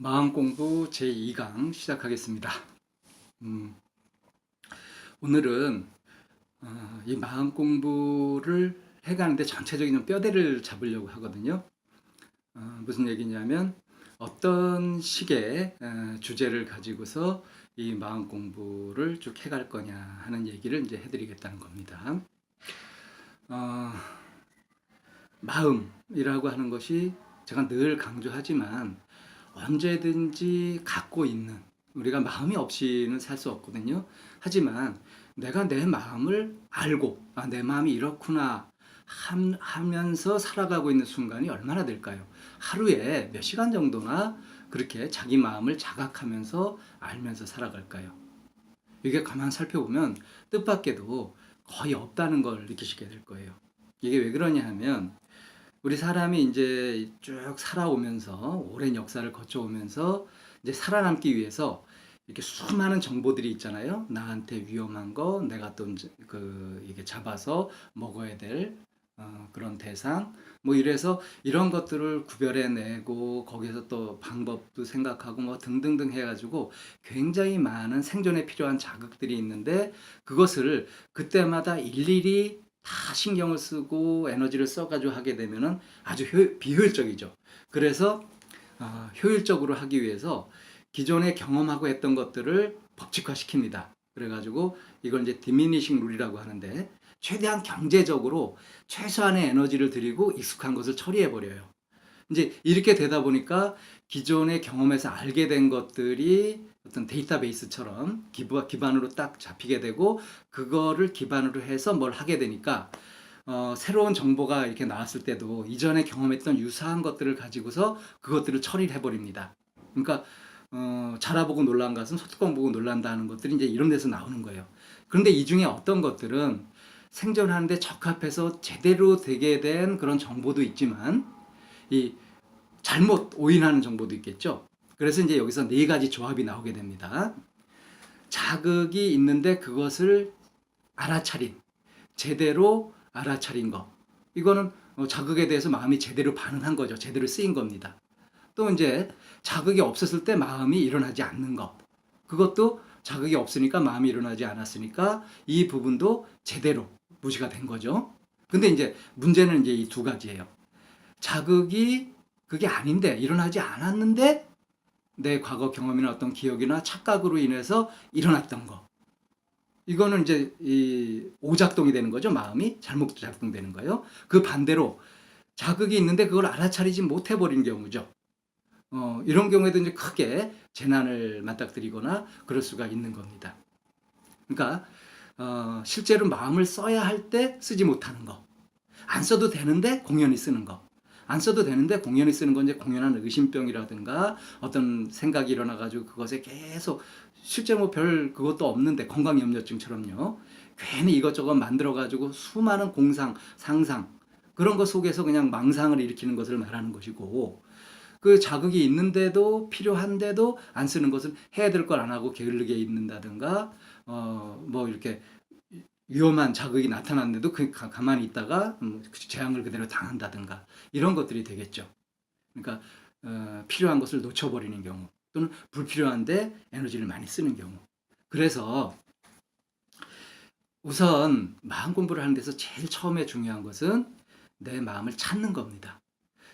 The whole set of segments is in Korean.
마음공부 제2강 시작하겠습니다. 음, 오늘은 이 마음공부를 해가는데 전체적인 좀 뼈대를 잡으려고 하거든요. 무슨 얘기냐면 어떤 식의 주제를 가지고서 이 마음공부를 쭉 해갈 거냐 하는 얘기를 이제 해드리겠다는 겁니다. 어, 마음이라고 하는 것이 제가 늘 강조하지만 언제든지 갖고 있는, 우리가 마음이 없이는 살 수 없거든요. 하지만 내가 내 마음을 알고 내 마음이 이렇구나 하면서 살아가고 있는 순간이 얼마나 될까요? 하루에 몇 시간 정도나 그렇게 자기 마음을 자각하면서 알면서 살아갈까요? 이게 가만 살펴보면 뜻밖에도 거의 없다는 걸 느끼시게 될 거예요. 이게 왜 그러냐 하면 우리 사람이 이제 쭉 살아오면서 오랜 역사를 거쳐오면서 이제 살아남기 위해서 이렇게 수많은 정보들이 있잖아요. 나한테 위험한 거, 내가 또 이게 잡아서 먹어야 될 그런 대상, 뭐 이래서 이런 것들을 구별해내고 거기서 또 방법도 생각하고 뭐 등등등 해가지고 굉장히 많은 생존에 필요한 자극들이 있는데 그것을 그때마다 일일이 다 신경을 쓰고 에너지를 써가지고 하게 되면은 아주 비효율적이죠. 그래서 효율적으로 하기 위해서 기존에 경험하고 했던 것들을 법칙화시킵니다. 그래가지고 이걸 이제 디미니싱 룰이라고 하는데 최대한 경제적으로 최소한의 에너지를 들이고 익숙한 것을 처리해 버려요. 이제 이렇게 되다 보니까 기존의 경험에서 알게 된 것들이 어떤 데이터베이스처럼 기반으로 딱 잡히게 되고 그거를 기반으로 해서 뭘 하게 되니까 새로운 정보가 이렇게 나왔을 때도 이전에 경험했던 유사한 것들을 가지고서 그것들을 처리를 해버립니다. 그러니까 자라보고 놀란 것은 소뚜껑 보고 놀란다는 것들이 이제 이런 데서 나오는 거예요. 그런데 이 중에 어떤 것들은 생존하는데 적합해서 제대로 되게 된 그런 정보도 있지만 이 잘못 오인하는 정보도 있겠죠. 그래서 이제 여기서 네 가지 조합이 나오게 됩니다. 자극이 있는데 그것을 알아차린, 제대로 알아차린 거. 이거는 자극에 대해서 마음이 제대로 반응한 거죠. 제대로 쓰인 겁니다. 또 이제 자극이 없었을 때 마음이 일어나지 않는 것. 그것도 자극이 없으니까 마음이 일어나지 않았으니까 이 부분도 제대로 무시가 된 거죠. 근데 이제 문제는 이제 이 두 가지예요. 자극이 그게 아닌데 일어나지 않았는데 내 과거 경험이나 어떤 기억이나 착각으로 인해서 일어났던 거. 이거는 이제 이 오작동이 되는 거죠. 마음이 잘못 작동되는 거예요. 그 반대로 자극이 있는데 그걸 알아차리지 못해 버린 경우죠. 이런 경우에도 이제 크게 재난을 맞닥뜨리거나 그럴 수가 있는 겁니다. 그러니까 실제로 마음을 써야 할 때 쓰지 못하는 거. 안 써도 되는데 공연히 쓰는 거. 안 써도 되는데 공연히 쓰는 건 이제 공연한 의심병이라든가 어떤 생각이 일어나가지고 그것에 계속 실제로 뭐 별 그것도 없는데 건강염려증처럼요. 괜히 이것저것 만들어가지고 수많은 공상, 상상 그런 것 속에서 그냥 망상을 일으키는 것을 말하는 것이고 그 자극이 있는데도 필요한데도 안 쓰는 것은 해야 될 걸 안 하고 게을르게 있는다든가 뭐 이렇게 위험한 자극이 나타났는데도 가만히 있다가 재앙을 그대로 당한다든가 이런 것들이 되겠죠. 그러니까 필요한 것을 놓쳐버리는 경우 또는 불필요한데 에너지를 많이 쓰는 경우. 그래서 우선 마음 공부를 하는 데서 제일 처음에 중요한 것은 내 마음을 찾는 겁니다.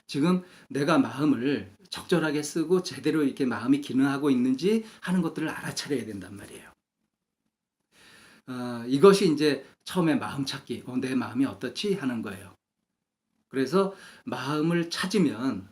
지금 내가 마음을 적절하게 쓰고 제대로 이렇게 마음이 기능하고 있는지 하는 것들을 알아차려야 된단 말이에요. 이것이 이제 처음에 마음 찾기, 내 마음이 어떻지 하는 거예요. 그래서 마음을 찾으면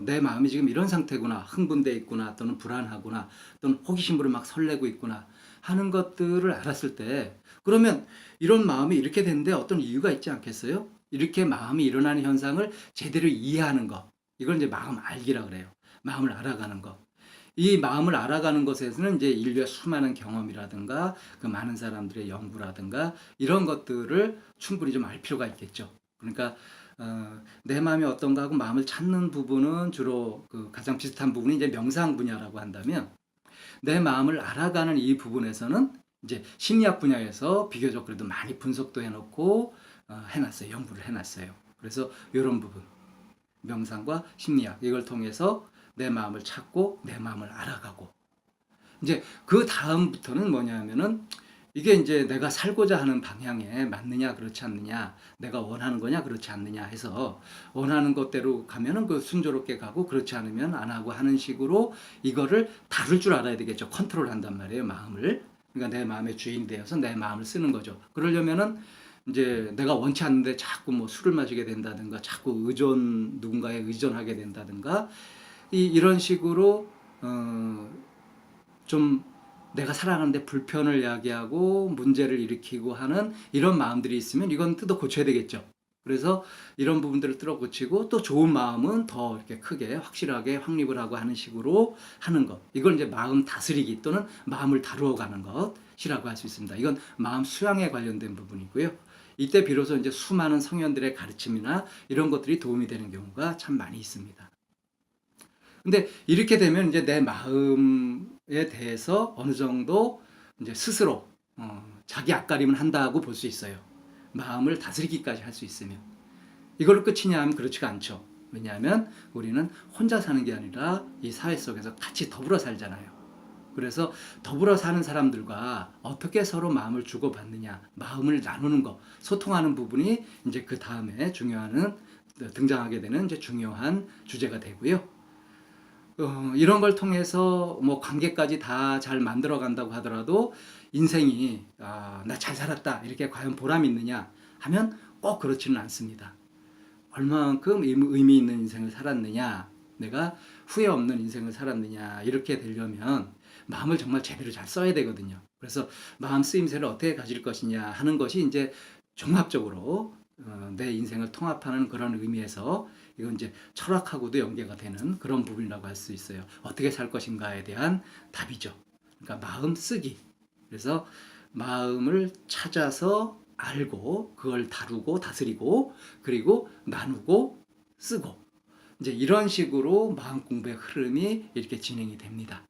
내 마음이 지금 이런 상태구나, 흥분돼 있구나, 또는 불안하구나, 또는 호기심으로 막 설레고 있구나 하는 것들을 알았을 때 그러면 이런 마음이 이렇게 되는데 어떤 이유가 있지 않겠어요? 이렇게 마음이 일어나는 현상을 제대로 이해하는 것. 이걸 이제 마음 알기라 그래요. 마음을 알아가는 것. 이 마음을 알아가는 것에서는 이제 인류의 수많은 경험이라든가 그 많은 사람들의 연구라든가 이런 것들을 충분히 좀 알 필요가 있겠죠. 그러니까 내 마음이 어떤가 하고 마음을 찾는 부분은 주로 그 가장 비슷한 부분이 이제 명상 분야라고 한다면 내 마음을 알아가는 이 부분에서는 이제 심리학 분야에서 비교적 그래도 많이 분석도 해놓고 해놨어요. 연구를 해놨어요. 그래서 이런 부분 명상과 심리학 이걸 통해서 내 마음을 찾고 내 마음을 알아가고 이제 그 다음부터는 뭐냐면은 이게 이제 내가 살고자 하는 방향에 맞느냐 그렇지 않느냐 내가 원하는 거냐 그렇지 않느냐 해서 원하는 것대로 가면은 그 순조롭게 가고 그렇지 않으면 안 하고 하는 식으로 이거를 다룰 줄 알아야 되겠죠. 컨트롤 한단 말이에요, 마음을. 그러니까 내 마음의 주인이 되어서 내 마음을 쓰는 거죠. 그러려면은 이제 내가 원치 않는데 자꾸 뭐 술을 마시게 된다든가 자꾸 누군가에 의존하게 된다든가 이런 식으로 좀 내가 살아가는데 불편을 야기하고 문제를 일으키고 하는 이런 마음들이 있으면 이건 뜯어 고쳐야 되겠죠. 그래서 이런 부분들을 뜯어 고치고 또 좋은 마음은 더 이렇게 크게 확실하게 확립을 하고 하는 식으로 하는 것. 이걸 이제 마음 다스리기 또는 마음을 다루어 가는 것이라고 할 수 있습니다. 이건 마음 수양에 관련된 부분이고요. 이때 비로소 이제 수많은 성현들의 가르침이나 이런 것들이 도움이 되는 경우가 참 많이 있습니다. 근데 이렇게 되면 이제 내 마음에 대해서 어느 정도 이제 스스로 자기 앞가림을 한다고 볼 수 있어요. 마음을 다스리기까지 할 수 있으면. 이걸로 끝이냐 하면 그렇지가 않죠. 왜냐하면 우리는 혼자 사는 게 아니라 이 사회 속에서 같이 더불어 살잖아요. 그래서 더불어 사는 사람들과 어떻게 서로 마음을 주고받느냐, 마음을 나누는 것, 소통하는 부분이 이제 그 다음에 등장하게 되는 이제 중요한 주제가 되고요. 이런 걸 통해서 뭐 관계까지 다 잘 만들어 간다고 하더라도 인생이 나 잘 살았다 이렇게 과연 보람이 있느냐 하면 꼭 그렇지는 않습니다. 얼마만큼 의미 있는 인생을 살았느냐, 내가 후회 없는 인생을 살았느냐 이렇게 되려면 마음을 정말 제대로 잘 써야 되거든요. 그래서 마음 쓰임새를 어떻게 가질 것이냐 하는 것이 이제 종합적으로 내 인생을 통합하는 그런 의미에서 이건 이제 철학하고도 연계가 되는 그런 부분이라고 할 수 있어요. 어떻게 살 것인가에 대한 답이죠. 그러니까 마음 쓰기. 그래서 마음을 찾아서 알고 그걸 다루고 다스리고 그리고 나누고 쓰고 이제 이런 식으로 마음 공부의 흐름이 이렇게 진행이 됩니다.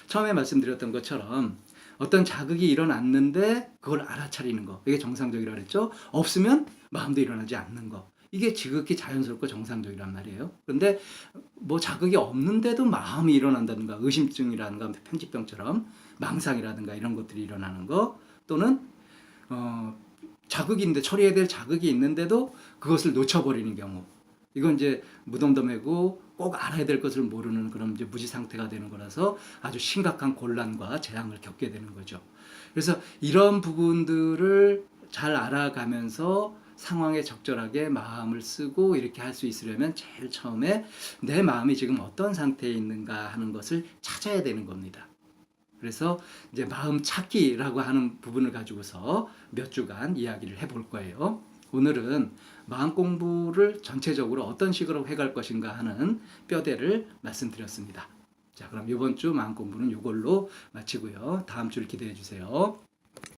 처음에 말씀드렸던 것처럼 어떤 자극이 일어났는데 그걸 알아차리는 거 이게 정상적이라고 했죠. 없으면 마음도 일어나지 않는 거 이게 지극히 자연스럽고 정상적이란 말이에요. 그런데 뭐 자극이 없는데도 마음이 일어난다든가 의심증이라든가 편집병처럼 망상이라든가 이런 것들이 일어나는 거 또는 자극인데 처리해야 될 자극이 있는데도 그것을 놓쳐버리는 경우 이건 이제 무덤덤해고 꼭 알아야 될 것을 모르는 그런 이제 무지 상태가 되는 거라서 아주 심각한 곤란과 재앙을 겪게 되는 거죠. 그래서 이런 부분들을 잘 알아가면서 상황에 적절하게 마음을 쓰고 이렇게 할 수 있으려면 제일 처음에 내 마음이 지금 어떤 상태에 있는가 하는 것을 찾아야 되는 겁니다. 그래서 이제 마음 찾기라고 하는 부분을 가지고서 몇 주간 이야기를 해볼 거예요. 오늘은 마음 공부를 전체적으로 어떤 식으로 해갈 것인가 하는 뼈대를 말씀드렸습니다. 자, 그럼 이번 주 마음 공부는 이걸로 마치고요. 다음 주를 기대해 주세요.